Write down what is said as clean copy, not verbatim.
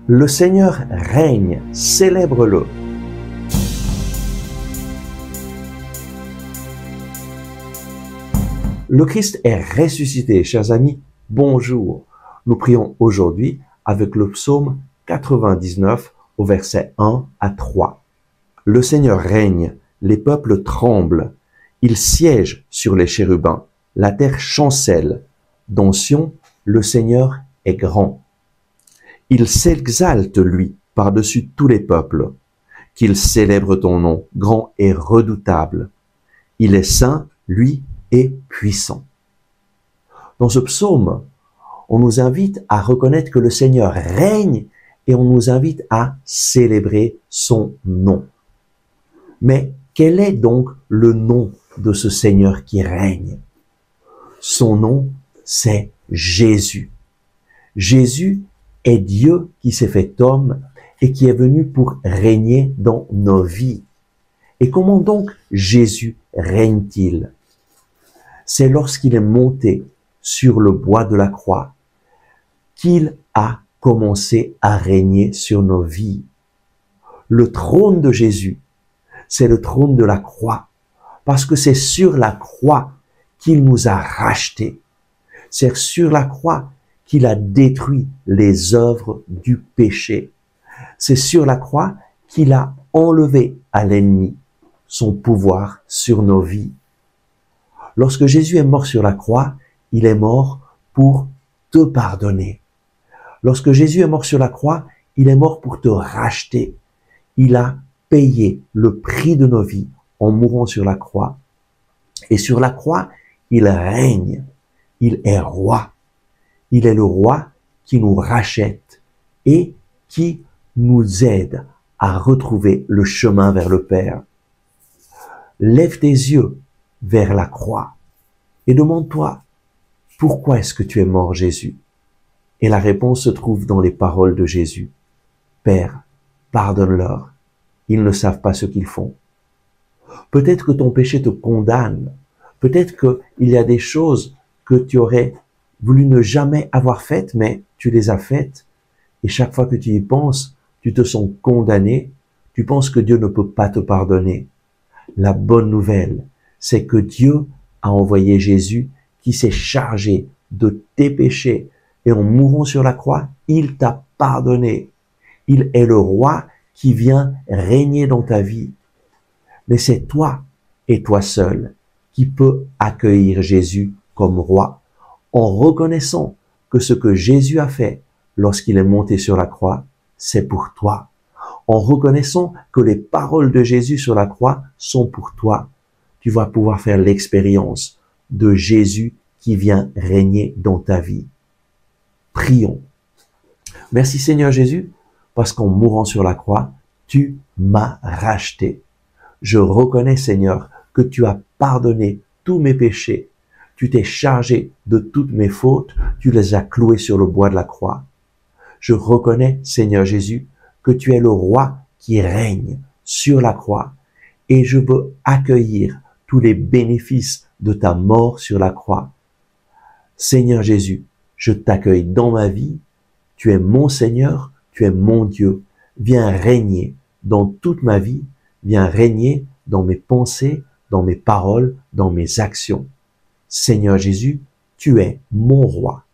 Le Seigneur règne, célèbre-le. Le Christ est ressuscité, chers amis, bonjour. Nous prions aujourd'hui avec le psaume 99 au verset 1 à 3. Le Seigneur règne, les peuples tremblent, il siège sur les chérubins, la terre chancelle. Dans Sion, le Seigneur est grand. Il s'exalte, lui, par-dessus tous les peuples. Qu'il célèbre ton nom, grand et redoutable. Il est saint, lui, et puissant. Dans ce psaume, on nous invite à reconnaître que le Seigneur règne et on nous invite à célébrer son nom. Mais quel est donc le nom de ce Seigneur qui règne? Son nom, c'est Jésus. Jésus est Dieu qui s'est fait homme et qui est venu pour régner dans nos vies. Et comment donc Jésus règne-t-il? C'est lorsqu'il est monté sur le bois de la croix qu'il a commencé à régner sur nos vies. Le trône de Jésus, c'est le trône de la croix, parce que c'est sur la croix qu'il nous a rachetés. C'est sur la croix qu'il a détruit les œuvres du péché. C'est sur la croix qu'il a enlevé à l'ennemi son pouvoir sur nos vies. Lorsque Jésus est mort sur la croix, il est mort pour te pardonner. Lorsque Jésus est mort sur la croix, il est mort pour te racheter. Il a payé le prix de nos vies en mourant sur la croix. Et sur la croix, il règne. Il est roi. Il est le roi qui nous rachète et qui nous aide à retrouver le chemin vers le Père. Lève tes yeux vers la croix et demande-toi, pourquoi est-ce que tu es mort, Jésus? Et la réponse se trouve dans les paroles de Jésus. Père, pardonne-leur, ils ne savent pas ce qu'ils font. Peut-être que ton péché te condamne, peut-être qu'il y a des choses que tu aurais voulu ne jamais avoir faites, mais tu les as faites, et chaque fois que tu y penses, tu te sens condamné, tu penses que Dieu ne peut pas te pardonner. La bonne nouvelle, c'est que Dieu a envoyé Jésus qui s'est chargé de tes péchés, et en mourant sur la croix, il t'a pardonné. Il est le roi qui vient régner dans ta vie. Mais c'est toi et toi seul qui peux accueillir Jésus comme roi en reconnaissant que ce que Jésus a fait lorsqu'il est monté sur la croix, c'est pour toi. En reconnaissant que les paroles de Jésus sur la croix sont pour toi, tu vas pouvoir faire l'expérience de Jésus qui vient régner dans ta vie. Prions. Merci Seigneur Jésus, parce qu'en mourant sur la croix, tu m'as racheté. Je reconnais Seigneur que tu as pardonné tous mes péchés. Tu t'es chargé de toutes mes fautes, tu les as clouées sur le bois de la croix. Je reconnais Seigneur Jésus que tu es le roi qui règne sur la croix et je veux accueillir tous les bénéfices de ta mort sur la croix. Seigneur Jésus, je t'accueille dans ma vie. Tu es mon Seigneur, tu es mon Dieu. Viens régner dans toute ma vie. Viens régner dans mes pensées, dans mes paroles, dans mes actions. Seigneur Jésus, tu es mon roi.